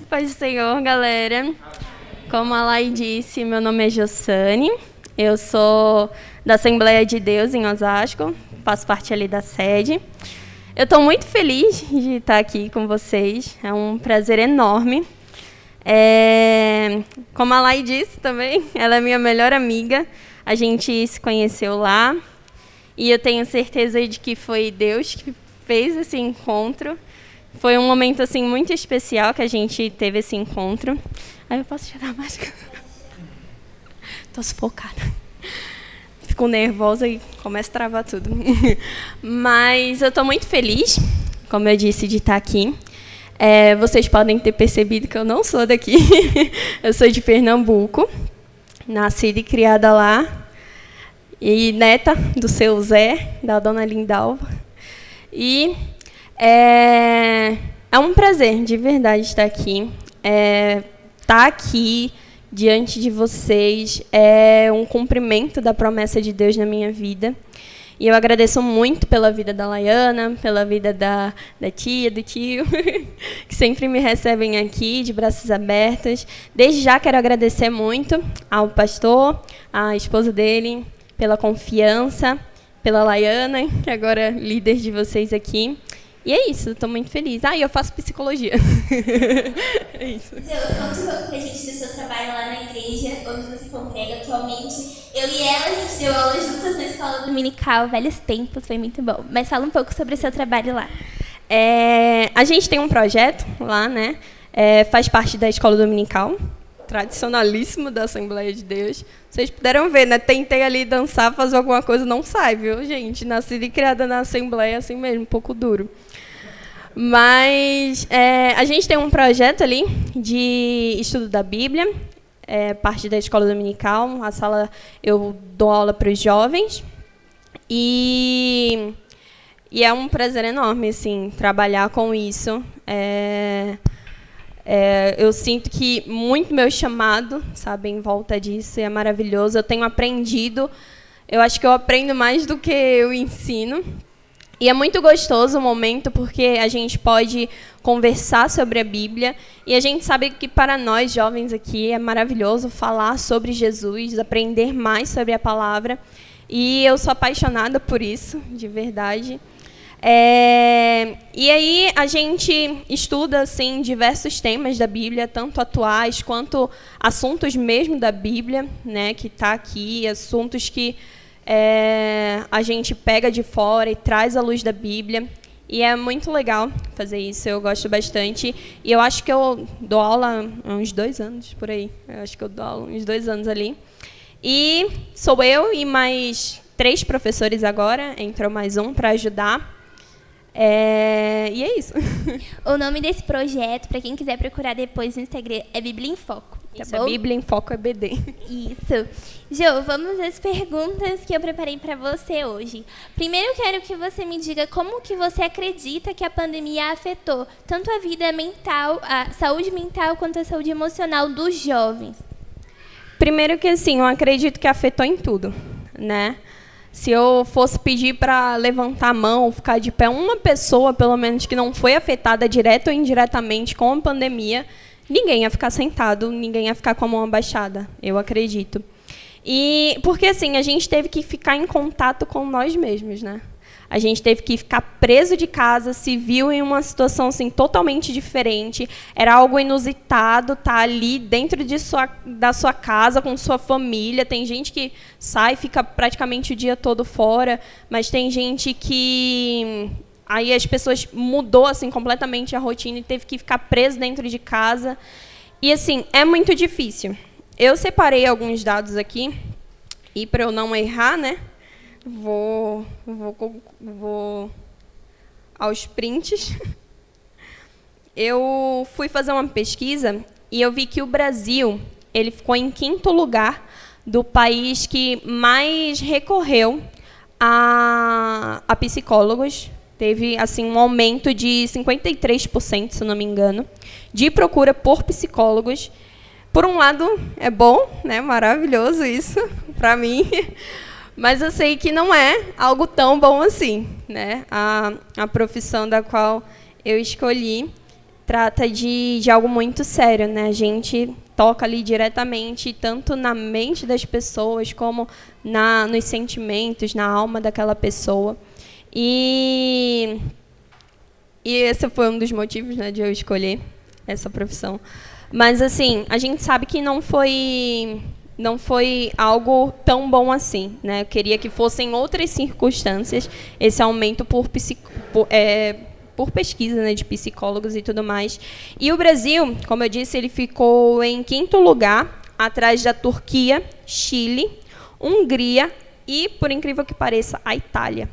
Paz do Senhor, galera. Como a Lai disse, meu nome é Jossane. Eu sou da Assembleia de Deus em Osasco, faço parte ali da sede. Eu estou muito feliz de estar aqui com vocês, é um prazer enorme. Como a Lai disse também, ela é minha melhor amiga, a gente se conheceu lá e eu tenho certeza de que foi Deus que fez esse encontro. Foi um momento assim, muito especial que a gente teve esse encontro. Aí eu posso tirar a máscara? Estou sufocada. Fico nervosa e começo a travar tudo. Mas eu estou muito feliz, como eu disse, de estar aqui. Vocês podem ter percebido que eu não sou daqui. Eu sou de Pernambuco, nascida e criada lá. E neta do seu Zé, da dona Lindalva. E é um prazer, de verdade, estar aqui. Estar aqui diante de vocês é um cumprimento da promessa de Deus na minha vida. E eu agradeço muito pela vida da Laiana, pela vida da tia, do tio, que sempre me recebem aqui de braços abertos. Desde já quero agradecer muito ao pastor, à esposa dele, pela confiança, pela Laiana, que agora é líder de vocês aqui. E é isso, estou muito feliz. E eu faço psicologia. É isso. Conte um pouco pra gente do seu trabalho lá na igreja, onde você congrega atualmente. Eu e ela, a gente deu aula juntas na escola dominical, velhos tempos, foi muito bom. Mas fala um pouco sobre o seu trabalho lá. A gente tem um projeto lá, né? Faz parte da escola dominical, tradicionalíssimo da Assembleia de Deus. Vocês puderam ver, né? Tentei ali dançar, fazer alguma coisa, não sai, viu, gente? Nascida e criada na Assembleia, assim mesmo, um pouco duro. Mas a gente tem um projeto ali de estudo da Bíblia, parte da escola dominical. A sala, eu dou aula para os jovens. E é um prazer enorme, assim, trabalhar com isso. Eu sinto que muito meu chamado, sabe, em volta disso, é maravilhoso. Eu tenho aprendido, eu acho que eu aprendo mais do que eu ensino. E é muito gostoso o momento, porque a gente pode conversar sobre a Bíblia. E a gente sabe que para nós, jovens aqui, é maravilhoso falar sobre Jesus, aprender mais sobre a palavra. E eu sou apaixonada por isso, de verdade. E aí a gente estuda assim, diversos temas da Bíblia, tanto atuais quanto assuntos mesmo da Bíblia, né, que está aqui, assuntos que a gente pega de fora e traz à luz da Bíblia. E é muito legal fazer isso, eu gosto bastante. E eu acho que eu dou aula há uns 2 anos, por aí. Eu acho que eu dou aula uns 2 anos ali. E sou eu e mais 3 professores agora, entrou mais um para ajudar. E é isso. O nome desse projeto, para quem quiser procurar depois no Instagram, é Bíblia em Foco. Tá Isso, bom? Bíblia em Foco EBD. Isso. Jo, vamos às perguntas que eu preparei para você hoje. Primeiro, eu quero que você me diga como que você acredita que a pandemia afetou tanto a vida mental, a saúde mental, quanto a saúde emocional dos jovens. Primeiro que, assim, eu acredito que afetou em tudo, né? Se eu fosse pedir para levantar a mão, ficar de pé, uma pessoa, pelo menos, que não foi afetada direta ou indiretamente com a pandemia, ninguém ia ficar sentado, ninguém ia ficar com a mão abaixada, eu acredito. E porque, assim, a gente teve que ficar em contato com nós mesmos, né? A gente teve que ficar preso de casa, se viu em uma situação assim, totalmente diferente. Era algo inusitado estar ali dentro da sua casa, com sua família. Tem gente que sai e fica praticamente o dia todo fora, mas tem gente que... Aí as pessoas mudou assim, completamente a rotina e teve que ficar preso dentro de casa. E, assim, é muito difícil. Eu separei alguns dados aqui, e para eu não errar, né? Vou aos prints. Eu fui fazer uma pesquisa e eu vi que o Brasil ele ficou em 5º lugar do país que mais recorreu a psicólogos. Teve assim, um aumento de 53%, se não me engano, de procura por psicólogos. Por um lado, é bom, né? Maravilhoso isso para mim. Mas eu sei que não é algo tão bom assim, né? A profissão da qual eu escolhi. trata de algo muito sério, né? A gente toca ali diretamente, tanto na mente das pessoas, como nos sentimentos, na alma daquela pessoa. E esse foi um dos motivos, né, de eu escolher essa profissão. Mas, assim, a gente sabe que não foi algo tão bom assim, né? Eu queria que fossem outras circunstâncias esse aumento por pesquisa, né, de psicólogos e tudo mais. E o Brasil, como eu disse, ele ficou em 5º lugar, atrás da Turquia, Chile, Hungria e, por incrível que pareça, a Itália.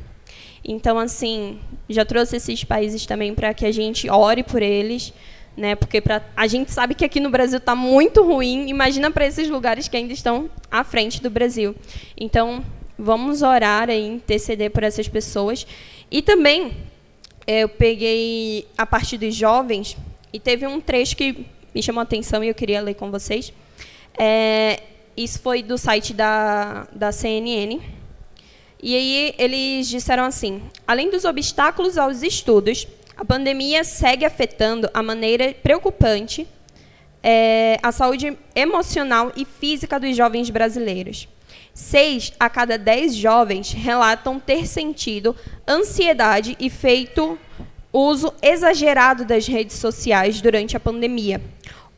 Então, assim, já trouxe esses países também para que a gente ore por eles, né? Porque a gente sabe que aqui no Brasil está muito ruim. Imagina para esses lugares que ainda estão à frente do Brasil. Então, vamos orar e interceder por essas pessoas. E também, eu peguei a parte dos jovens e teve um trecho que me chamou a atenção e eu queria ler com vocês. Isso foi do site da CNN. E aí eles disseram assim: além dos obstáculos aos estudos, a pandemia segue afetando a maneira preocupante a saúde emocional e física dos jovens brasileiros. 6 a cada 10 jovens relatam ter sentido ansiedade e feito uso exagerado das redes sociais durante a pandemia.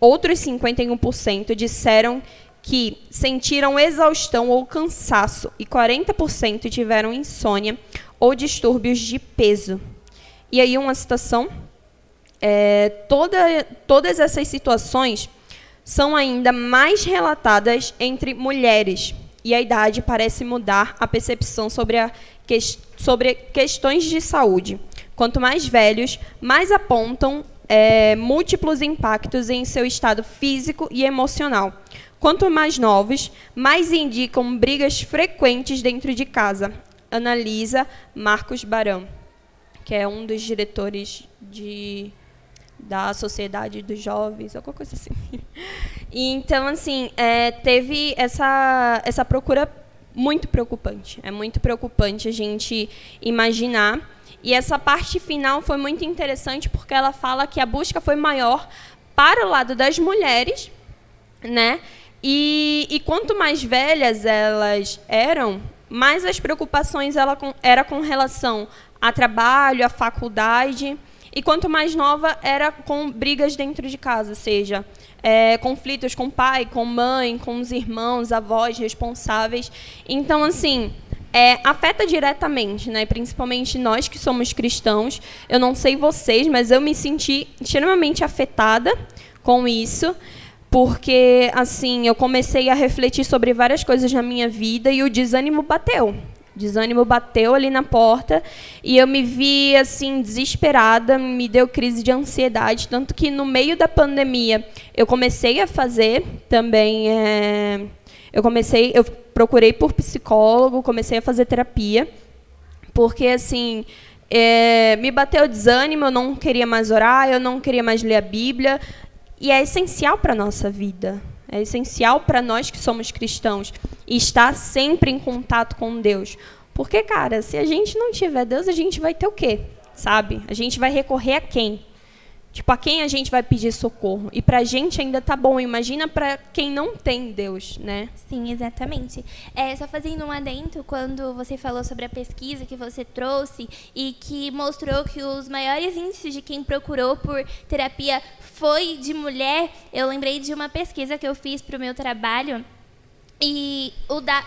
Outros 51% disseram que sentiram exaustão ou cansaço e 40% tiveram insônia ou distúrbios de peso. E aí uma citação, todas essas situações são ainda mais relatadas entre mulheres, e a idade parece mudar a percepção sobre questões de saúde. Quanto mais velhos, mais apontam múltiplos impactos em seu estado físico e emocional. Quanto mais novos, mais indicam brigas frequentes dentro de casa, analisa Marcos Barão, que é um dos diretores da Sociedade dos Jovens, alguma coisa assim. E, então, assim, teve essa procura muito preocupante. É muito preocupante a gente imaginar. E essa parte final foi muito interessante porque ela fala que a busca foi maior para o lado das mulheres, né? E quanto mais velhas elas eram, mais as preocupações era com relação a trabalho, a faculdade, e quanto mais nova era com brigas dentro de casa, seja conflitos com o pai, com mãe, com os irmãos, avós responsáveis. Então, assim, afeta diretamente, né? Principalmente nós que somos cristãos. Eu não sei vocês, mas eu me senti extremamente afetada com isso, porque, assim, eu comecei a refletir sobre várias coisas na minha vida e o desânimo bateu. O desânimo bateu ali na porta e eu me vi, assim, desesperada, me deu crise de ansiedade, tanto que no meio da pandemia eu comecei a fazer também, eu procurei por psicólogo, comecei a fazer terapia, porque, assim, me bateu desânimo, eu não queria mais orar, eu não queria mais ler a Bíblia. E é essencial para a nossa vida, é essencial para nós que somos cristãos, e estar sempre em contato com Deus. Porque, cara, se a gente não tiver Deus, a gente vai ter o quê? Sabe? A gente vai recorrer a quem? Tipo, a quem a gente vai pedir socorro? E pra gente ainda tá bom, imagina para quem não tem Deus, né? Sim, exatamente. Só fazendo um adendo, quando você falou sobre a pesquisa que você trouxe e que mostrou que os maiores índices de quem procurou por terapia foi de mulher, eu lembrei de uma pesquisa que eu fiz para o meu trabalho. E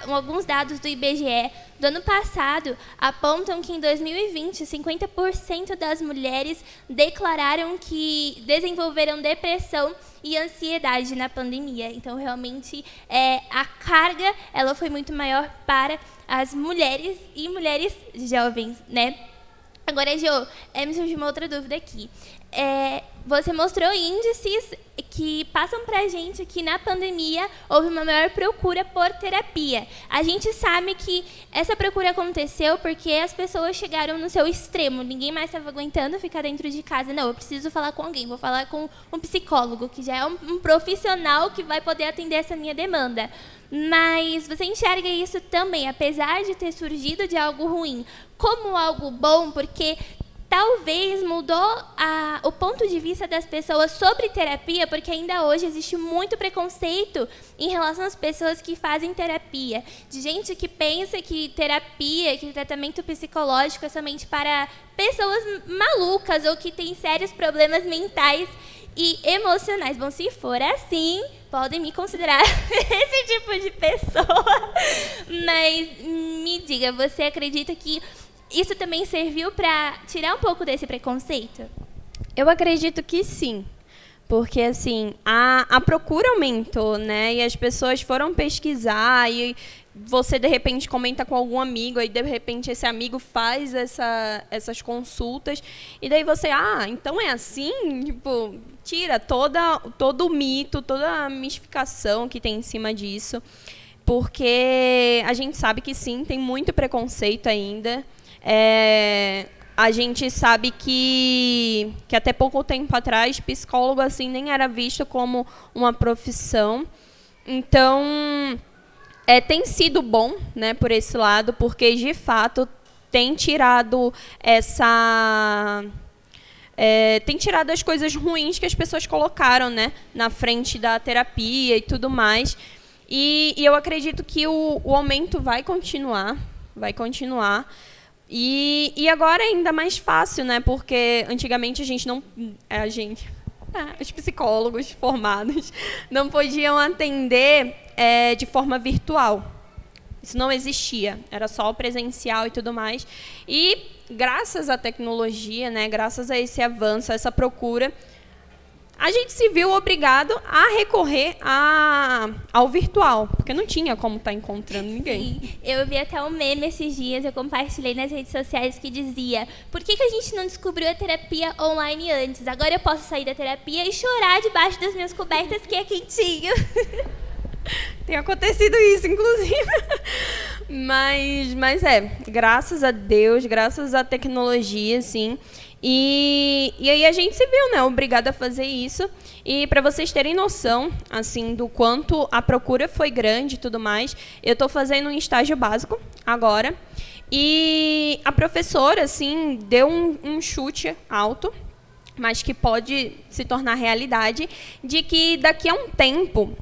alguns dados do IBGE do ano passado apontam que em 2020, 50% das mulheres declararam que desenvolveram depressão e ansiedade na pandemia. Então, realmente, a carga ela foi muito maior para as mulheres e mulheres jovens, né? Agora, Jo, me surgiu uma outra dúvida aqui. Você mostrou índices que passam para a gente que na pandemia houve uma maior procura por terapia. A gente sabe que essa procura aconteceu porque as pessoas chegaram no seu extremo. Ninguém mais estava aguentando ficar dentro de casa. Não, eu preciso falar com alguém. Vou falar com um psicólogo, que já é um profissional que vai poder atender essa minha demanda. Mas você enxerga isso também, apesar de ter surgido de algo ruim, como algo bom, porque talvez mudou o ponto de vista das pessoas sobre terapia, porque ainda hoje existe muito preconceito em relação às pessoas que fazem terapia. De gente que pensa que terapia, que tratamento psicológico é somente para pessoas malucas ou que têm sérios problemas mentais e emocionais. Bom, se for assim, podem me considerar esse tipo de pessoa. Mas me diga, você acredita que isso também serviu para tirar um pouco desse preconceito? Eu acredito que sim, porque assim, a procura aumentou, né? E as pessoas foram pesquisar e você, de repente, comenta com algum amigo, e de repente esse amigo faz essas consultas, e daí você, então é assim? Tipo, tira todo o mito, toda a mistificação que tem em cima disso, porque a gente sabe que sim, tem muito preconceito ainda. A gente sabe que até pouco tempo atrás, psicólogo assim nem era visto como uma profissão. Então, tem sido bom, né, por esse lado, porque de fato tem tirado tem tirado as coisas ruins que as pessoas colocaram, né, na frente da terapia e tudo mais. E eu acredito que o aumento vai continuar. E agora é ainda mais fácil, né? Porque antigamente os psicólogos formados não podiam atender de forma virtual. Isso não existia, era só o presencial e tudo mais. E graças à tecnologia, né, graças a esse avanço, a essa procura, a gente se viu obrigado a recorrer ao virtual, porque não tinha como estar encontrando ninguém. Sim, eu vi até um meme esses dias, eu compartilhei nas redes sociais, que dizia: por que a gente não descobriu a terapia online antes? Agora eu posso sair da terapia e chorar debaixo das minhas cobertas, que é quentinho. Tem acontecido isso, inclusive. Mas graças a Deus, graças à tecnologia, assim. E aí a gente se viu, né, obrigada a fazer isso. E para vocês terem noção, assim, do quanto a procura foi grande e tudo mais, eu estou fazendo um estágio básico agora. E a professora, assim, deu um chute alto, mas que pode se tornar realidade, de que daqui a um tempo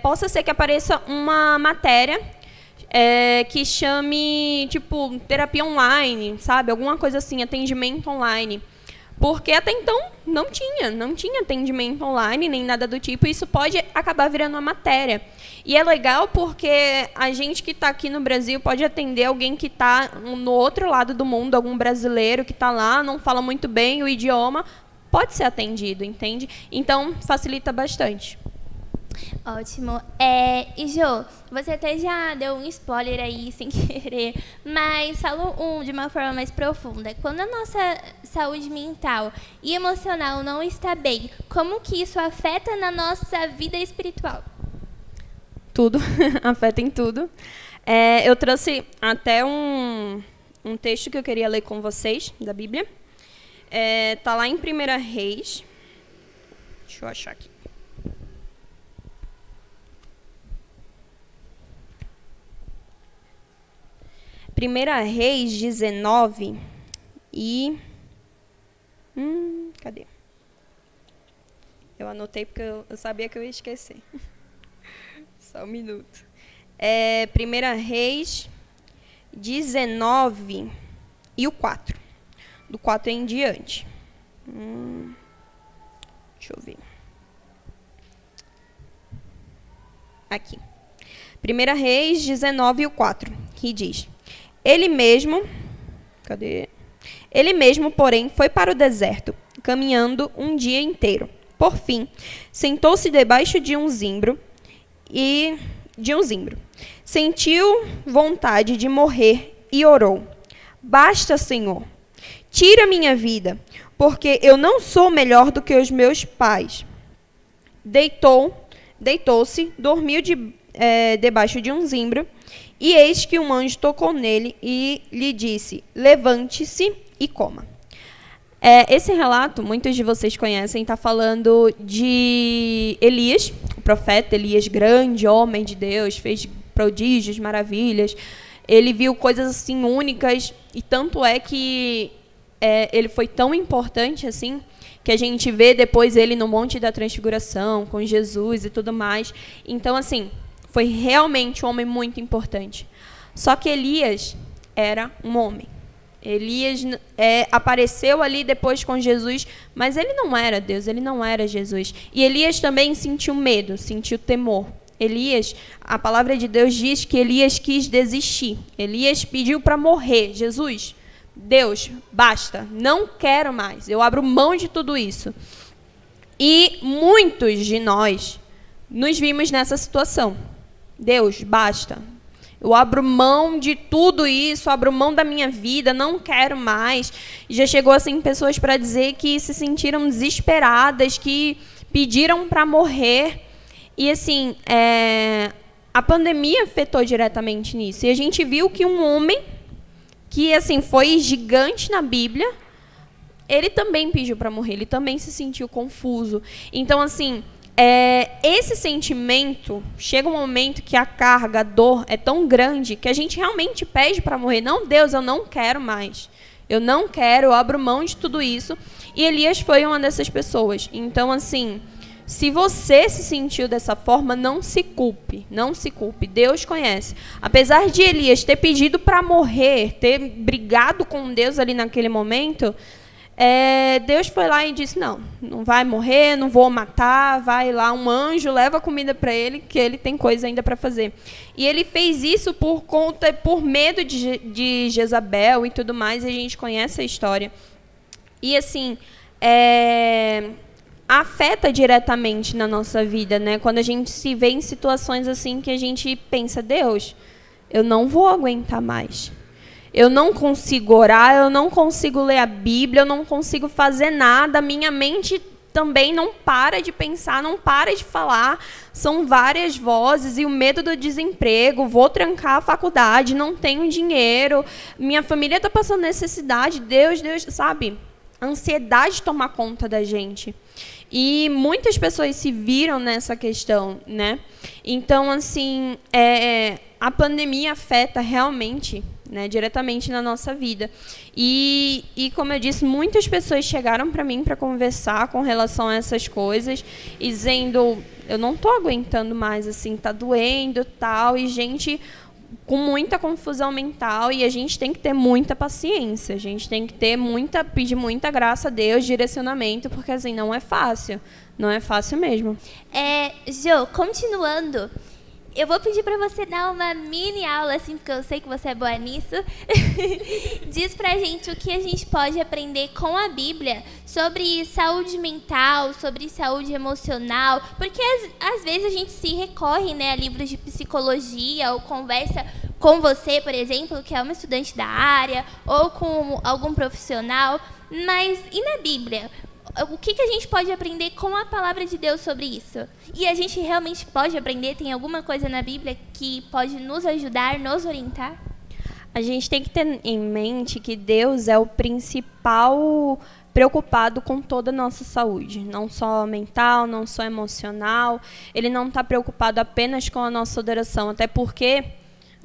possa ser que apareça uma matéria que chame, tipo, terapia online, sabe? Alguma coisa assim, atendimento online. Porque até então não tinha atendimento online, nem nada do tipo, e isso pode acabar virando uma matéria. E é legal porque a gente que está aqui no Brasil pode atender alguém que está no outro lado do mundo, algum brasileiro que está lá, não fala muito bem o idioma, pode ser atendido, entende? Então, facilita bastante. Ótimo. E Jo, você até já deu um spoiler aí, sem querer, mas falou de uma forma mais profunda. Quando a nossa saúde mental e emocional não está bem, como que isso afeta na nossa vida espiritual? Tudo, afeta em tudo. Eu trouxe até um texto que eu queria ler com vocês, da Bíblia. Tá lá em 1 Reis. Deixa eu achar aqui. 1 Reis 19 e... cadê? Eu anotei porque eu sabia que eu ia esquecer. Só um minuto. 1 Reis 19 e o 4. Do 4 em diante. Deixa eu ver. Aqui. 1 Reis 19 e o 4, que diz: Ele mesmo, porém, foi para o deserto, caminhando um dia inteiro. Por fim, sentou-se debaixo de um zimbro Sentiu vontade de morrer e orou: Basta, Senhor, tira minha vida, porque eu não sou melhor do que os meus pais. Deitou-se, dormiu debaixo de um zimbro, e eis que um anjo tocou nele e lhe disse: Levante-se e coma. Esse relato, muitos de vocês conhecem, está falando de Elias, o profeta Elias, grande homem de Deus, fez prodígios, maravilhas. Ele viu coisas assim únicas, e tanto é que ele foi tão importante assim, que a gente vê depois ele no Monte da Transfiguração, com Jesus e tudo mais. Então, assim, foi realmente um homem muito importante. Só que Elias era um homem. Elias apareceu ali depois com Jesus, mas ele não era Deus, ele não era Jesus. E Elias também sentiu medo, sentiu temor. Elias, a palavra de Deus diz que Elias quis desistir. Elias pediu para morrer. Jesus, Deus, basta, não quero mais, eu abro mão de tudo isso. E muitos de nós nos vimos nessa situação. Deus, basta, eu abro mão de tudo isso, abro mão da minha vida, não quero mais. Já chegou assim pessoas para dizer que se sentiram desesperadas, que pediram para morrer. E assim, a pandemia afetou diretamente nisso. E a gente viu que um homem que assim foi gigante na Bíblia, ele também pediu para morrer, ele também se sentiu confuso. Então, assim, esse sentimento, chega um momento que a carga, a dor é tão grande que a gente realmente pede para morrer. Não, Deus, eu não quero mais. Eu não quero, eu abro mão de tudo isso. E Elias foi uma dessas pessoas. Então, assim, se você se sentiu dessa forma, não se culpe, não se culpe. Deus conhece. Apesar de Elias ter pedido para morrer, ter brigado com Deus ali naquele momento, Deus foi lá e disse, não vai morrer, não vou matar, vai lá um anjo, leva comida para ele, que ele tem coisa ainda para fazer. E ele fez isso por medo de Jezabel e tudo mais, e a gente conhece a história. E assim, afeta diretamente na nossa vida, né? Quando a gente se vê em situações assim que a gente pensa, Deus, eu não vou aguentar mais. Eu não consigo orar, eu não consigo ler a Bíblia, eu não consigo fazer nada, minha mente também não para de pensar, não para de falar, são várias vozes e o medo do desemprego, vou trancar a faculdade, não tenho dinheiro, minha família está passando necessidade, Deus, sabe? A ansiedade toma conta da gente. E muitas pessoas se viram nessa questão, né? Então, assim, a pandemia afeta realmente, né, diretamente na nossa vida. E, como eu disse, muitas pessoas chegaram para mim para conversar com relação a essas coisas, e dizendo, eu não estou aguentando mais, assim, está doendo, tal, e gente com muita confusão mental, e a gente tem que ter muita paciência, a gente tem que pedir muita graça a Deus, direcionamento, porque assim, não é fácil mesmo. Jo, continuando, eu vou pedir para você dar uma mini aula, assim, porque eu sei que você é boa nisso. Diz pra gente o que a gente pode aprender com a Bíblia sobre saúde mental, sobre saúde emocional, porque às vezes a gente se recorre, né, a livros de psicologia ou conversa com você, por exemplo, que é uma estudante da área, ou com algum profissional, mas e na Bíblia? O que a gente pode aprender com a palavra de Deus sobre isso? E a gente realmente pode aprender? Tem alguma coisa na Bíblia que pode nos ajudar, nos orientar? A gente tem que ter em mente que Deus é o principal preocupado com toda a nossa saúde, não só mental, não só emocional. Ele não está preocupado apenas com a nossa adoração, até porque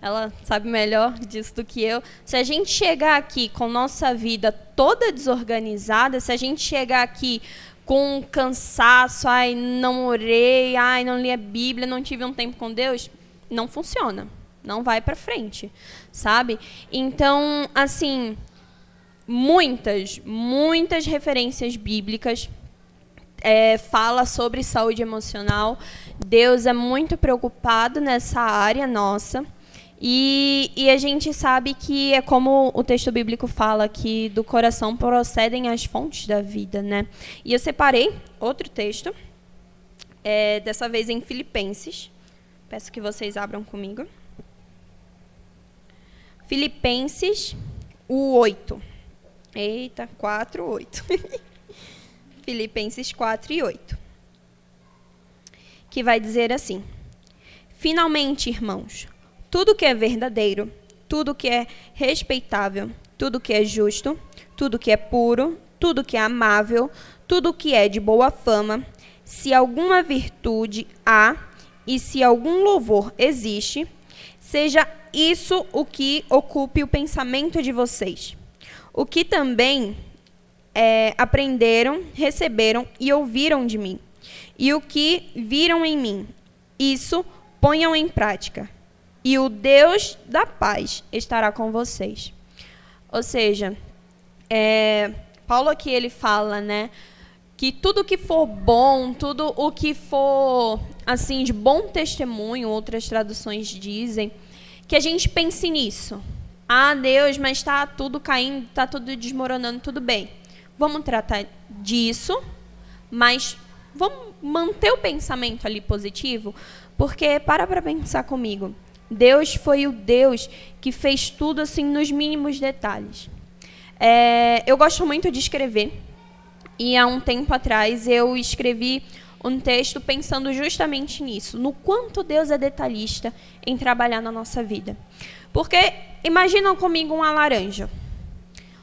ela sabe melhor disso do que eu. Se a gente chegar aqui com nossa vida toda desorganizada, se a gente chegar aqui com cansaço, não orei, não li a Bíblia, não tive um tempo com Deus, não funciona, não vai para frente, sabe? Então, assim, muitas referências bíblicas fala sobre saúde emocional. Deus é muito preocupado nessa área nossa. E a gente sabe que é como o texto bíblico fala, que do coração procedem as fontes da vida, né? E eu separei outro texto, dessa vez em Filipenses. Peço que vocês abram comigo. Filipenses, o 8. Eita, 4, 8. Filipenses 4 e 8. Que vai dizer assim: finalmente, irmãos, tudo que é verdadeiro, tudo que é respeitável, tudo que é justo, tudo que é puro, tudo que é amável, tudo que é de boa fama, se alguma virtude há e se algum louvor existe, seja isso o que ocupe o pensamento de vocês. O que também aprenderam, receberam e ouviram de mim. E o que viram em mim, isso ponham em prática. E o Deus da paz estará com vocês. Ou seja, Paulo aqui ele fala, né, que tudo que for bom, tudo o que for assim de bom testemunho, outras traduções dizem, que a gente pense nisso. Ah, Deus, mas está tudo caindo, está tudo desmoronando, tudo bem. Vamos tratar disso, mas vamos manter o pensamento ali positivo, porque para pensar comigo. Deus foi o Deus que fez tudo assim nos mínimos detalhes. Eu gosto muito de escrever, e há um tempo atrás eu escrevi um texto pensando justamente nisso, no quanto Deus é detalhista em trabalhar na nossa vida. Porque imaginam comigo uma laranja.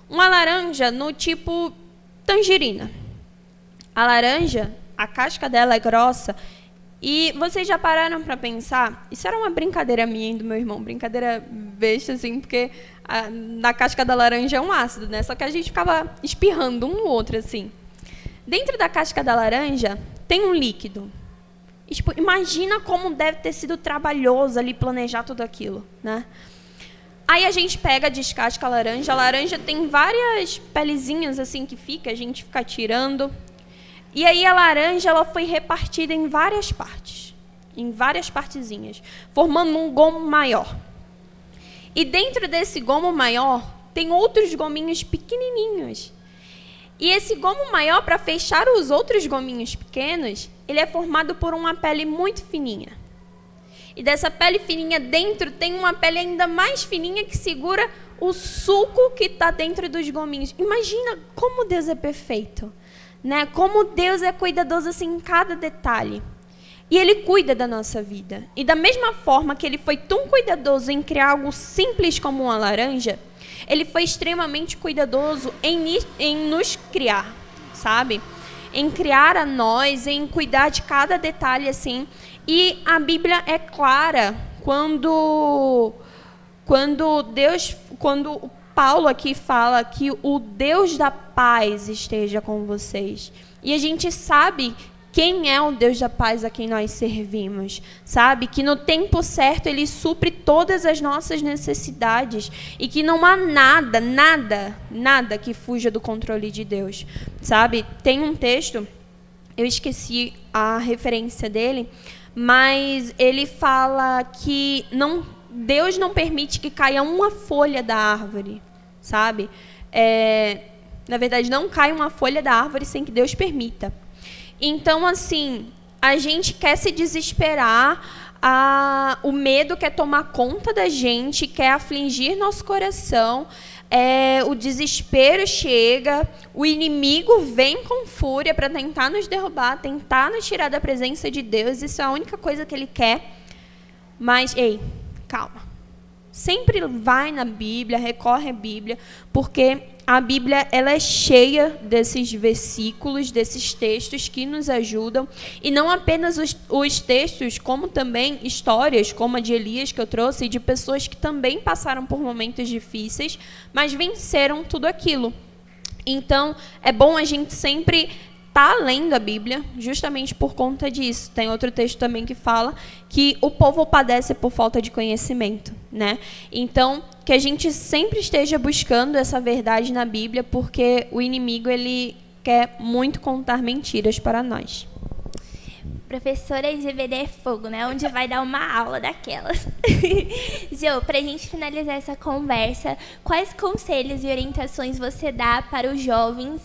Uma laranja no tipo tangerina. A laranja, a casca dela é grossa. E vocês já pararam para pensar? Isso era uma brincadeira minha e do meu irmão. Brincadeira besta, assim, porque na casca da laranja é um ácido, né? Só que a gente ficava espirrando um no outro, assim. Dentro da casca da laranja tem um líquido. E, tipo, imagina como deve ter sido trabalhoso ali planejar tudo aquilo, né? Aí a gente pega, descasca a laranja tem várias pelezinhas assim que a gente fica tirando. E aí a laranja ela foi repartida em várias partes, em várias partezinhas, formando um gomo maior. E dentro desse gomo maior tem outros gominhos pequenininhos. E esse gomo maior, para fechar os outros gominhos pequenos, ele é formado por uma pele muito fininha. E dessa pele fininha dentro tem uma pele ainda mais fininha que segura o suco que está dentro dos gominhos. Imagina como Deus é perfeito, né? Como Deus é cuidadoso assim, em cada detalhe. E Ele cuida da nossa vida. E da mesma forma que Ele foi tão cuidadoso em criar algo simples como uma laranja, Ele foi extremamente cuidadoso em nos criar, sabe? Em criar a nós, em cuidar de cada detalhe assim. E a Bíblia é clara quando Paulo aqui fala que o Deus da paz esteja com vocês. E a gente sabe quem é o Deus da paz a quem nós servimos, sabe? Que no tempo certo Ele supre todas as nossas necessidades e que não há nada que fuja do controle de Deus, sabe? Tem um texto, eu esqueci a referência dele, mas ele fala que Deus não permite que caia uma folha da árvore, sabe? Na verdade, não cai uma folha da árvore sem que Deus permita. Então, assim, a gente quer se desesperar, o medo quer tomar conta da gente, quer afligir nosso coração, o desespero chega, o inimigo vem com fúria para tentar nos derrubar, tentar nos tirar da presença de Deus. Isso é a única coisa que ele quer. Mas, ei, calma. Sempre vai na Bíblia, recorre à Bíblia, porque a Bíblia ela é cheia desses versículos, desses textos que nos ajudam, e não apenas os textos, como também histórias, como a de Elias que eu trouxe, de pessoas que também passaram por momentos difíceis, mas venceram tudo aquilo. Então, é bom a gente sempre estar lendo a Bíblia, justamente por conta disso. Tem outro texto também que fala que o povo padece por falta de conhecimento, né? Então, que a gente sempre esteja buscando essa verdade na Bíblia, porque o inimigo ele quer muito contar mentiras para nós. Professora GVD é fogo, né? Onde vai dar uma aula daquelas. Geo, para a gente finalizar essa conversa, quais conselhos e orientações você dá para os jovens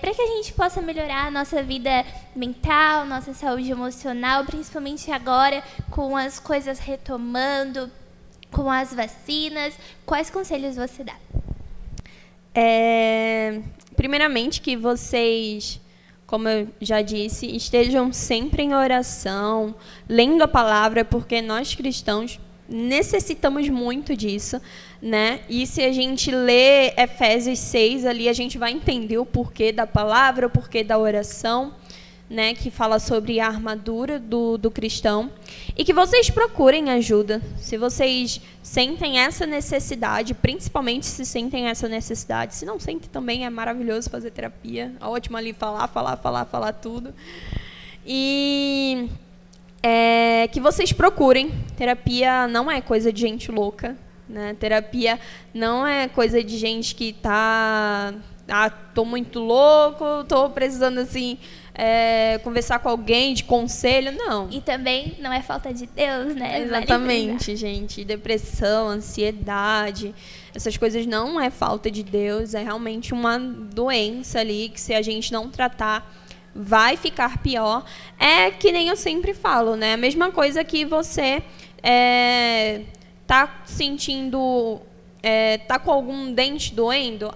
para que a gente possa melhorar a nossa vida mental, nossa saúde emocional, principalmente agora com as coisas retomando, com as vacinas? Quais conselhos você dá? Primeiramente, que vocês, como eu já disse, estejam sempre em oração, lendo a palavra, porque nós cristãos necessitamos muito disso, né? E se a gente lê Efésios 6 ali, a gente vai entender o porquê da palavra, o porquê da oração, né, que fala sobre a armadura do cristão, e que vocês procurem ajuda. Se vocês sentem essa necessidade, principalmente se sentem essa necessidade, se não sentem também, é maravilhoso fazer terapia, é ótimo ali falar tudo. E que vocês procurem. Terapia não é coisa de gente louca, né? Terapia não é coisa de gente que tô muito louco, tô precisando assim conversar com alguém de conselho, não. E também não é falta de Deus, né? Exatamente, gente. Depressão, ansiedade, essas coisas não é falta de Deus, é realmente uma doença ali que, se a gente não tratar, vai ficar pior. É que nem eu sempre falo, né? A mesma coisa que você tá sentindo, tá com algum dente doendo,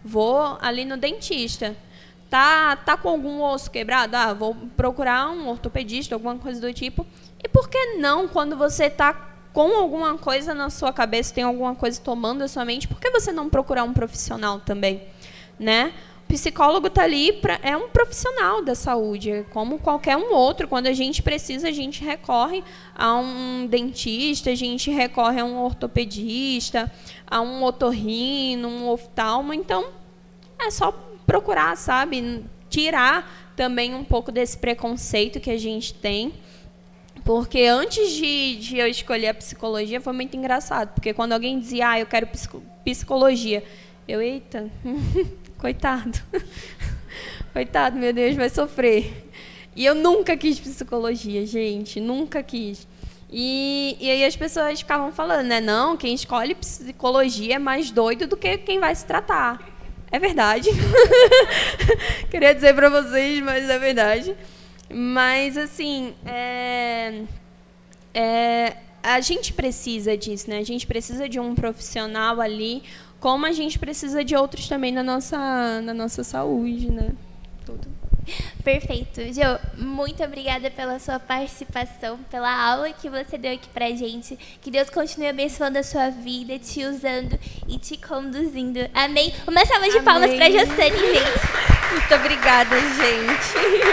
vou ali no dentista. Tá com algum osso quebrado? Vou procurar um ortopedista, alguma coisa do tipo. E por que não, quando você tá com alguma coisa na sua cabeça, tem alguma coisa tomando a sua mente, por que você não procurar um profissional também, né? O psicólogo tá ali, é um profissional da saúde, como qualquer um outro. Quando a gente precisa, a gente recorre a um dentista, a gente recorre a um ortopedista, a um otorrino, um oftalmo. Então, é só procurar, sabe? Tirar também um pouco desse preconceito que a gente tem. Porque antes de eu escolher a psicologia, foi muito engraçado. Porque quando alguém dizia, eu quero psicologia, eita, coitado. Coitado, meu Deus, vai sofrer. E eu nunca quis psicologia, gente, nunca quis. E aí as pessoas ficavam falando, né? Não, quem escolhe psicologia é mais doido do que quem vai se tratar. É verdade. Queria dizer para vocês, mas é verdade. Mas, assim, a gente precisa disso, né? A gente precisa de um profissional ali, como a gente precisa de outros também na nossa saúde, né? Tudo. Perfeito. Jo, muito obrigada pela sua participação, pela aula que você deu aqui pra gente. Que Deus continue abençoando a sua vida, te usando e te conduzindo. Amém? Uma salva de palmas pra Josane, gente. Muito obrigada, gente.